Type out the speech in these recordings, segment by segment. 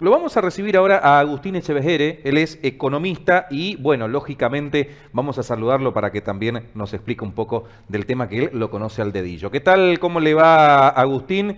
Lo vamos a recibir ahora a Agustín Echevejere, él es economista y, bueno, lógicamente vamos a saludarlo para que también nos explique un poco del tema que él lo conoce al dedillo. ¿Qué tal? ¿Cómo le va, Agustín?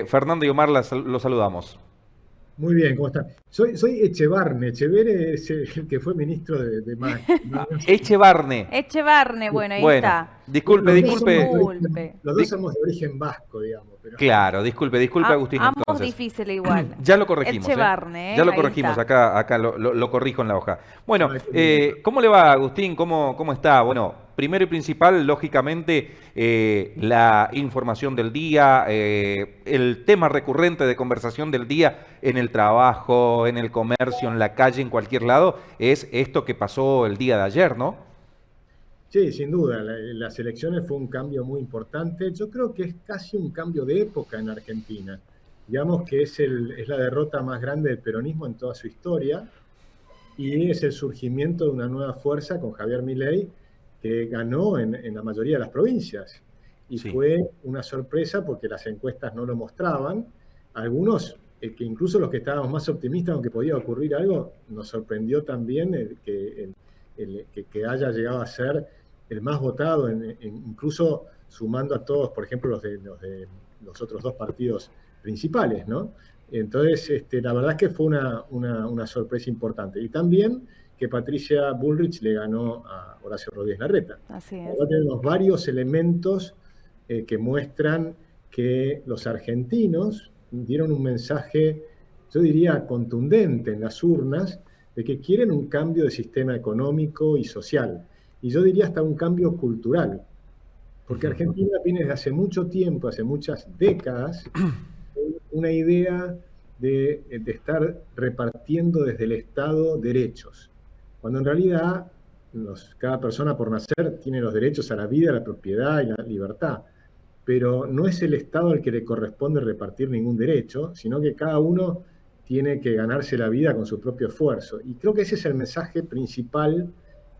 Fernando y Omar lo saludamos. Muy bien, ¿cómo está? Soy Echevarne. Echevere es el que fue ministro de Macri. No, no sé. Echevarne. Echevarne, bueno, ahí Bueno, está. disculpe, Los dos somos de disculpe. origen, Disculpe. los dos Di- somos de origen vasco, digamos, pero Claro, disculpe, Agustín, Ambos entonces. difíciles igual. Ya lo corregimos, ¿eh? Echevarne, Ya lo ahí corregimos, está. acá lo corrijo en la hoja. Bueno, no hay problema. ¿cómo le va, Agustín? ¿Cómo está? Bueno, primero y principal, lógicamente, la información del día, el tema recurrente de conversación del día en el trabajo, en el comercio, en la calle, en cualquier lado, es esto que pasó el día de ayer, ¿no? Sí, sin duda, las elecciones fue un cambio muy importante. Yo creo que es casi un cambio de época en Argentina. Digamos que es la derrota más grande del peronismo en toda su historia y es el surgimiento de una nueva fuerza con Javier Milei que ganó en la mayoría de las provincias. Y Sí. fue una sorpresa porque las encuestas no lo mostraban. Algunos, que incluso los que estábamos más optimistas, aunque podía ocurrir algo, nos sorprendió también que haya llegado a ser el más votado, incluso sumando a todos, por ejemplo, los de los otros dos partidos principales, ¿no? Entonces, la verdad es que fue una sorpresa importante. Y también que Patricia Bullrich le ganó a Horacio Rodríguez Larreta. Así es. Ahora tenemos varios elementos que muestran que los argentinos dieron un mensaje, yo diría, contundente en las urnas, de que quieren un cambio de sistema económico y social. Y yo diría hasta un cambio cultural. Porque Ujú. Argentina viene desde hace mucho tiempo, hace muchas décadas, una idea de estar repartiendo desde el Estado derechos, cuando en realidad cada persona por nacer tiene los derechos a la vida, a la propiedad y la libertad, pero no es el Estado al que le corresponde repartir ningún derecho, sino que cada uno tiene que ganarse la vida con su propio esfuerzo. Y creo que ese es el mensaje principal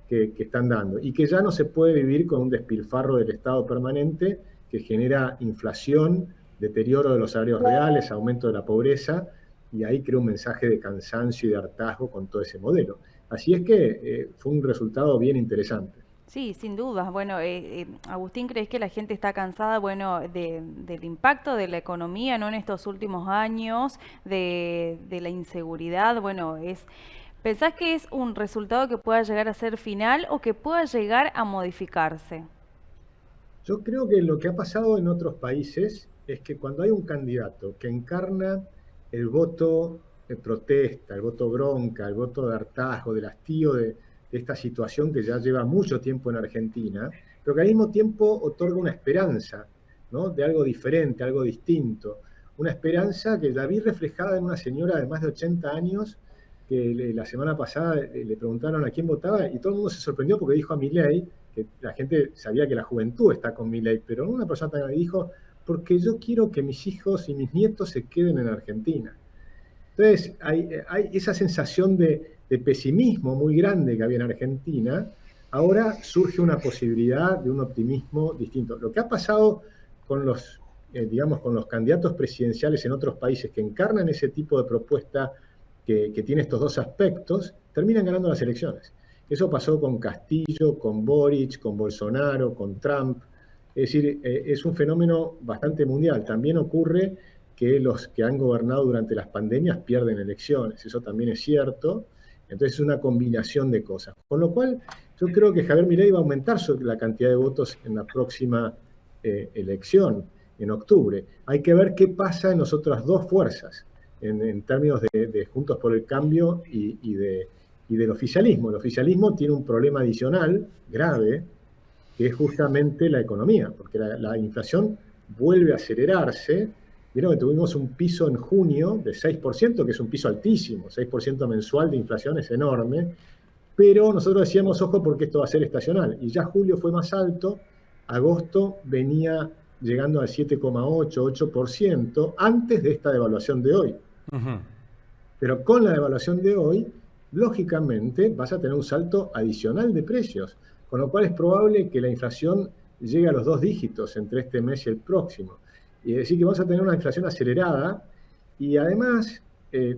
que están dando, y que ya no se puede vivir con un despilfarro del Estado permanente que genera inflación, deterioro de los salarios reales, aumento de la pobreza, y ahí crea un mensaje de cansancio y de hartazgo con todo ese modelo. Así es que fue un resultado bien interesante. Sí, sin dudas. Bueno, Agustín, ¿crees que la gente está cansada, bueno, del impacto de la economía, ¿no? En estos últimos años, de la inseguridad? Bueno, ¿pensás que es un resultado que pueda llegar a ser final o que pueda llegar a modificarse? Yo creo que lo que ha pasado en otros países es que cuando hay un candidato que encarna el voto de protesta, el voto bronca, el voto de hartazgo, del hastío de esta situación que ya lleva mucho tiempo en Argentina, pero que al mismo tiempo otorga una esperanza, ¿no? De algo diferente, algo distinto. Una esperanza que la vi reflejada en una señora de más de 80 años que la semana pasada le preguntaron a quién votaba y todo el mundo se sorprendió porque dijo a Milei, que la gente sabía que la juventud está con Milei, pero una persona tan dijo, porque yo quiero que mis hijos y mis nietos se queden en Argentina. Entonces, hay esa sensación de pesimismo muy grande que había en Argentina. Ahora surge una posibilidad de un optimismo distinto. Lo que ha pasado con digamos, con los candidatos presidenciales en otros países que encarnan ese tipo de propuesta que tiene estos dos aspectos, terminan ganando las elecciones. Eso pasó con Castillo, con Boric, con Bolsonaro, con Trump. Es decir, es un fenómeno bastante mundial. También ocurre que los que han gobernado durante las pandemias pierden elecciones. Eso también es cierto. Entonces es una combinación de cosas. Con lo cual, yo creo que Javier Milei va a aumentar la cantidad de votos en la próxima elección, en octubre. Hay que ver qué pasa en las otras dos fuerzas, en términos de Juntos por el Cambio y del oficialismo. El oficialismo tiene un problema adicional, grave, que es justamente la economía, porque la inflación vuelve a acelerarse. Vieron que tuvimos un piso en junio de 6%, que es un piso altísimo, 6% mensual de inflación es enorme, pero nosotros decíamos, ojo, porque esto va a ser estacional. Y ya julio fue más alto, agosto venía llegando al 7,8, 8% antes de esta devaluación de hoy. Ujú. Pero con la devaluación de hoy, lógicamente vas a tener un salto adicional de precios, con lo cual es probable que la inflación llegue a los 2 dígitos entre este mes y el próximo. Y es decir, que vamos a tener una inflación acelerada y además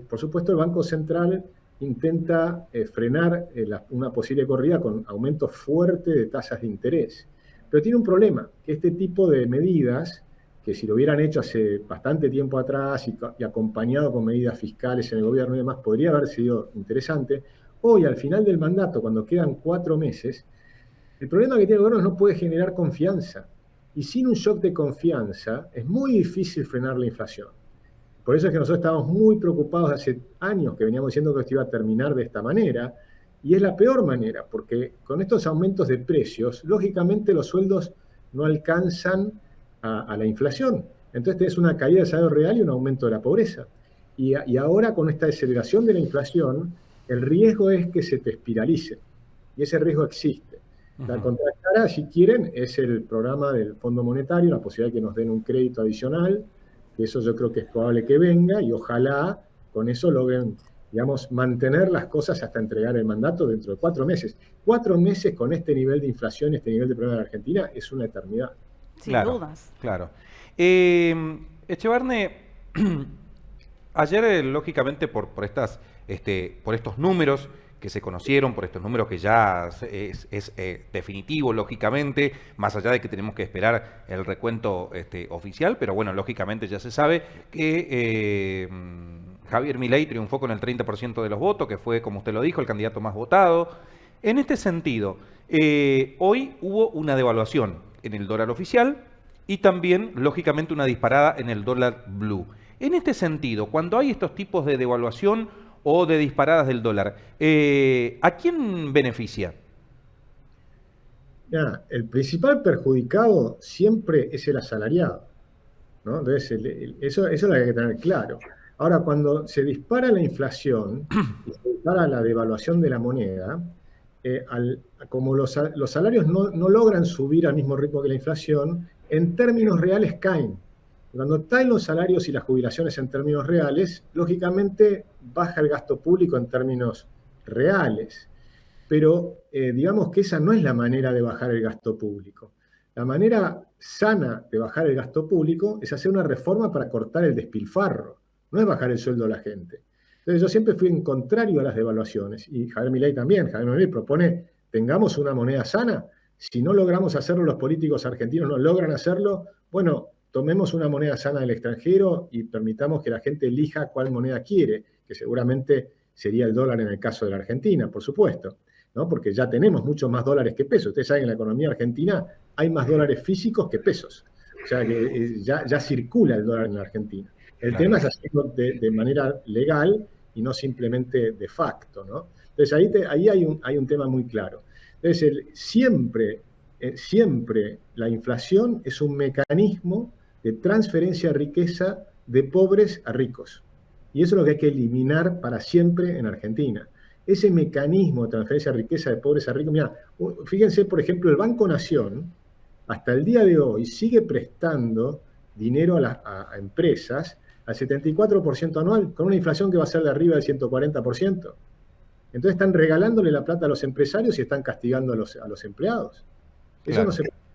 por supuesto, el Banco Central intenta frenar una posible corrida con aumento fuerte de tasas de interés. Pero tiene un problema, que este tipo de medidas, que si lo hubieran hecho hace bastante tiempo atrás y acompañado con medidas fiscales en el gobierno y demás, podría haber sido interesante. Hoy, al final del mandato, cuando quedan 4 meses, el problema que tiene el gobierno es que no puede generar confianza. Y sin un shock de confianza es muy difícil frenar la inflación. Por eso es que nosotros estamos muy preocupados hace años que veníamos diciendo que esto iba a terminar de esta manera, y es la peor manera, porque con estos aumentos de precios, lógicamente los sueldos no alcanzan a la inflación. Entonces tenés una caída del salario real y un aumento de la pobreza. Y ahora con esta deceleración de la inflación, el riesgo es que se te espiralice, y ese riesgo existe. La contracara, si quieren, es el programa del Fondo Monetario, la posibilidad de que nos den un crédito adicional, que eso yo creo que es probable que venga, y ojalá con eso logren, digamos, mantener las cosas hasta entregar el mandato dentro de 4 meses. 4 meses con este nivel de inflación, este nivel de problema de la Argentina, es una eternidad. Sin dudas. Claro. Echevarne, ayer, lógicamente, por estos números que se conocieron, por estos números que ya es definitivo, lógicamente, más allá de que tenemos que esperar el recuento oficial, pero bueno, lógicamente ya se sabe que Javier Milei triunfó con el 30% de los votos, que fue, como usted lo dijo, el candidato más votado. En este sentido, hoy hubo una devaluación en el dólar oficial y también, lógicamente, una disparada en el dólar blue. En este sentido, cuando hay estos tipos de devaluación o de disparadas del dólar, ¿a quién beneficia? Ya, el principal perjudicado siempre es el asalariado, ¿no? Entonces, eso es lo que hay que tener claro. Ahora, cuando se dispara la inflación y se dispara la devaluación de la moneda, como los salarios no logran subir al mismo ritmo que la inflación, en términos reales caen. Cuando caen los salarios y las jubilaciones en términos reales, lógicamente baja el gasto público en términos reales. Pero digamos que esa no es la manera de bajar el gasto público. La manera sana de bajar el gasto público es hacer una reforma para cortar el despilfarro, no es bajar el sueldo a la gente. Entonces yo siempre fui en contrario a las devaluaciones, y Javier Milei también. Javier Milei propone, tengamos una moneda sana. Si no logramos hacerlo, los políticos argentinos no logran hacerlo, bueno, tomemos una moneda sana del extranjero y permitamos que la gente elija cuál moneda quiere, que seguramente sería el dólar en el caso de la Argentina, por supuesto, ¿no? Porque ya tenemos muchos más dólares que pesos. Ustedes saben que en la economía argentina hay más dólares físicos que pesos. O sea que ya circula el dólar en la Argentina. El tema es hacerlo de manera legal y no simplemente de facto, ¿no? Entonces ahí hay un tema muy claro. Entonces siempre la inflación es un mecanismo de transferencia de riqueza de pobres a ricos. Y eso es lo que hay que eliminar para siempre en Argentina. Ese mecanismo de transferencia de riqueza de pobres a ricos, mirá, fíjense, por ejemplo, el Banco Nación, hasta el día de hoy, sigue prestando dinero a empresas al 74% anual, con una inflación que va a ser de arriba del 140%. Entonces están regalándole la plata a los empresarios y están castigando a los empleados. Claro.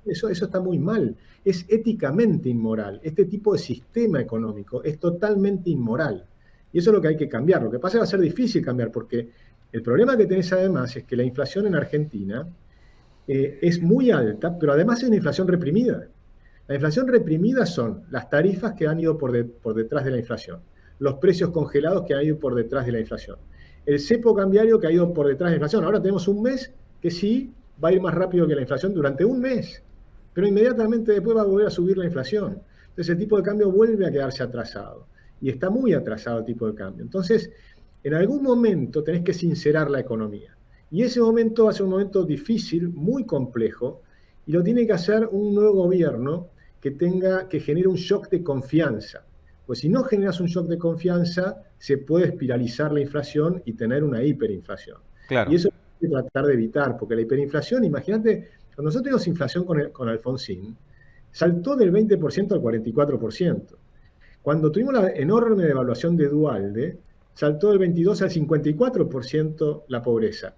Eso está muy mal. Es éticamente inmoral. Este tipo de sistema económico es totalmente inmoral. Y eso es lo que hay que cambiar. Lo que pasa es que va a ser difícil cambiar, porque el problema que tenés además es que la inflación en Argentina es muy alta, pero además es una inflación reprimida. La inflación reprimida son las tarifas que han ido por detrás de la inflación, los precios congelados que han ido por detrás de la inflación, el cepo cambiario que ha ido por detrás de la inflación. Ahora tenemos un mes que sí va a ir más rápido que la inflación durante un mes, pero inmediatamente después va a volver a subir la inflación. Entonces el tipo de cambio vuelve a quedarse atrasado, y está muy atrasado el tipo de cambio. Entonces, en algún momento tenés que sincerar la economía, y ese momento va a ser un momento difícil, muy complejo, y lo tiene que hacer un nuevo gobierno que genere un shock de confianza. Pues si no generas un shock de confianza, se puede espiralizar la inflación y tener una hiperinflación. Claro. Y eso hay que tratar de evitar, porque la hiperinflación, imagínate, cuando nosotros tuvimos inflación con Alfonsín, saltó del 20% al 44%. Cuando tuvimos la enorme devaluación de Duhalde, saltó del 22 al 54% la pobreza.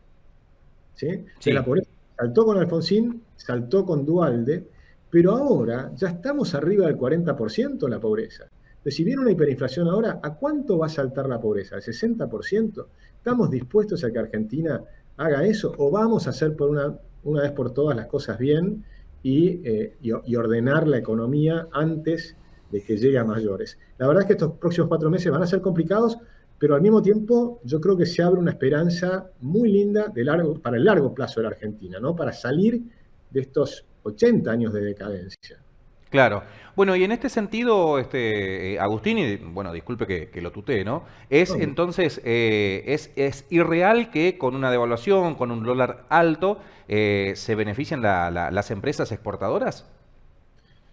¿Sí? Sí. La pobreza saltó con Alfonsín, saltó con Duhalde, pero ahora ya estamos arriba del 40% la pobreza. Entonces, si viene una hiperinflación ahora, ¿a cuánto va a saltar la pobreza? ¿Al 60%? ¿Estamos dispuestos a que Argentina haga eso? ¿O vamos a hacer por una vez por todas las cosas bien y ordenar la economía antes de que llegue a mayores? La verdad es que estos próximos 4 meses van a ser complicados, pero al mismo tiempo yo creo que se abre una esperanza muy linda para el largo plazo de la Argentina, ¿no? Para salir de estos 80 años de decadencia. Claro. Bueno, y en este sentido, Agustín, y bueno, disculpe que lo tutee, ¿no? Es No, entonces, es irreal que con una devaluación, con un dólar alto, se beneficien las empresas exportadoras.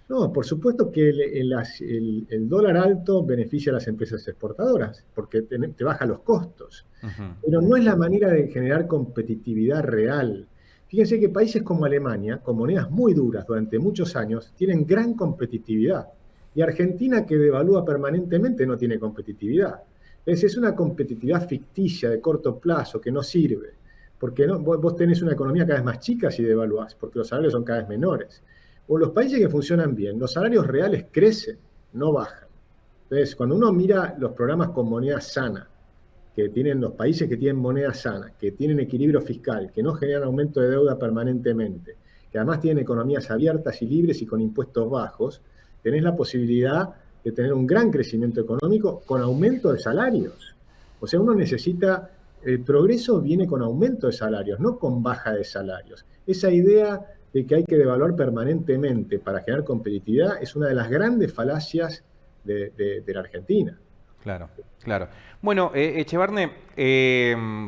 no, por supuesto que el dólar alto beneficia a las empresas exportadoras, porque te baja los costos, Ujú. pero no es la manera de generar competitividad real. Fíjense que países como Alemania, con monedas muy duras durante muchos años, tienen gran competitividad. Y Argentina, que devalúa permanentemente, no tiene competitividad. Es una competitividad ficticia de corto plazo que no sirve, porque vos tenés una economía cada vez más chica si devaluás, porque los salarios son cada vez menores. O los países que funcionan bien, los salarios reales crecen, no bajan. Entonces, cuando uno mira los programas con moneda sana, que tienen los países que tienen moneda sana, que tienen equilibrio fiscal, que no generan aumento de deuda permanentemente, que además tienen economías abiertas y libres y con impuestos bajos, tenés la posibilidad de tener un gran crecimiento económico con aumento de salarios. O sea, uno necesita, el progreso viene con aumento de salarios, no con baja de salarios. Esa idea de que hay que devaluar permanentemente para generar competitividad es una de las grandes falacias de la Argentina. Claro, claro. Bueno, Echevarne,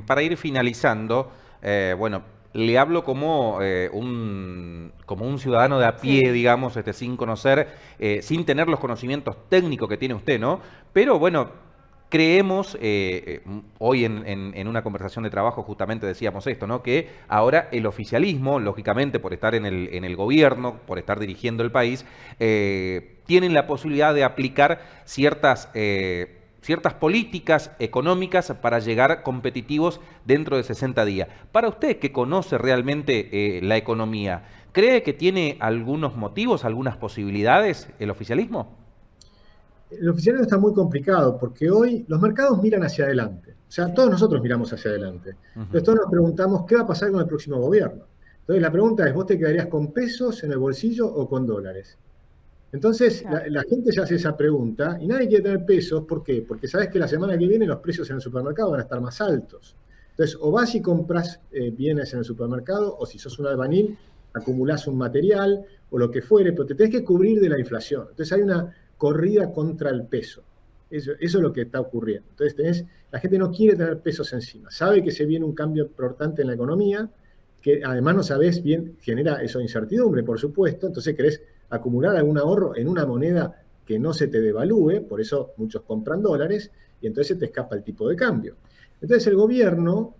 para ir finalizando, bueno, le hablo como un ciudadano de a pie, Sí. digamos, sin conocer, sin tener los conocimientos técnicos que tiene usted, ¿no? Pero bueno, creemos, hoy en una conversación de trabajo justamente decíamos esto, ¿no? Que ahora el oficialismo, lógicamente por estar en el gobierno, por estar dirigiendo el país, tienen la posibilidad de aplicar ciertas políticas económicas para llegar competitivos dentro de 60 días. Para usted que conoce realmente la economía, ¿cree que tiene algunos motivos, algunas posibilidades el oficialismo? El oficialismo está muy complicado porque hoy los mercados miran hacia adelante. O sea, Sí. todos nosotros miramos hacia adelante. Ujú. Entonces todos nos preguntamos qué va a pasar con el próximo gobierno. Entonces la pregunta es, ¿vos te quedarías con pesos en el bolsillo o con dólares? Entonces Claro. la gente se hace esa pregunta y nadie quiere tener pesos. ¿Por qué? Porque sabes que la semana que viene los precios en el supermercado van a estar más altos. Entonces, o vas y compras bienes en el supermercado, o si sos un albañil, acumulás un material o lo que fuere, pero te tenés que cubrir de la inflación. Entonces hay una corrida contra el peso. Eso es lo que está ocurriendo. Entonces la gente no quiere tener pesos encima. Sabe que se viene un cambio importante en la economía, que además no sabés bien, genera eso incertidumbre, por supuesto. Entonces querés acumular algún ahorro en una moneda que no se te devalúe, por eso muchos compran dólares, y entonces te escapa el tipo de cambio. Entonces el gobierno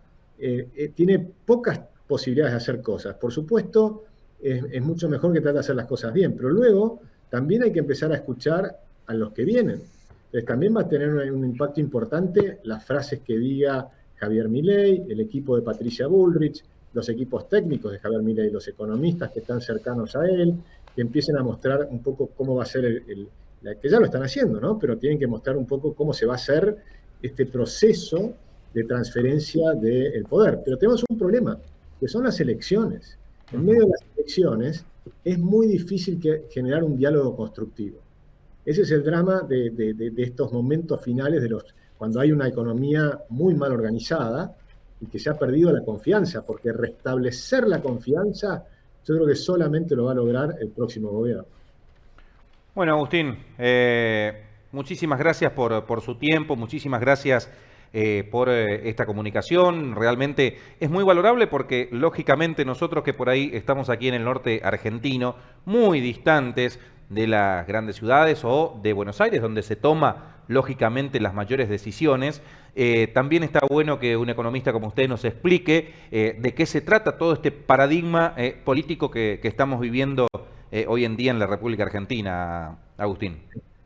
tiene pocas posibilidades de hacer cosas. Por supuesto, es mucho mejor que trate de hacer las cosas bien, pero luego también hay que empezar a escuchar a los que vienen. Entonces también va a tener un impacto importante las frases que diga Javier Milei, el equipo de Patricia Bullrich, los equipos técnicos de Javier Milei, los economistas que están cercanos a él, que empiecen a mostrar un poco cómo va a ser que ya lo están haciendo, ¿no? Pero tienen que mostrar un poco cómo se va a hacer este proceso de transferencia del poder. Pero tenemos un problema, que son las elecciones. En medio de las elecciones es muy difícil generar un diálogo constructivo. Ese es el drama de estos momentos finales cuando hay una economía muy mal organizada y que se ha perdido la confianza, porque restablecer la confianza yo creo que solamente lo va a lograr el próximo gobierno. Bueno, Agustín, muchísimas gracias por su tiempo, muchísimas gracias por esta comunicación. Realmente es muy valorable porque, lógicamente, nosotros que por ahí estamos aquí en el norte argentino, muy distantes de las grandes ciudades o de Buenos Aires, donde se toma, lógicamente, las mayores decisiones, también está bueno que un economista como usted nos explique de qué se trata todo este paradigma político que estamos viviendo hoy en día en la República Argentina, Agustín.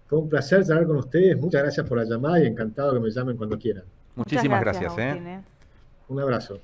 Fue un placer charlar con ustedes. Muchas gracias por la llamada y encantado que me llamen cuando quieran. Muchas Muchísimas gracias, gracias. Agustín, ¿eh? Un abrazo.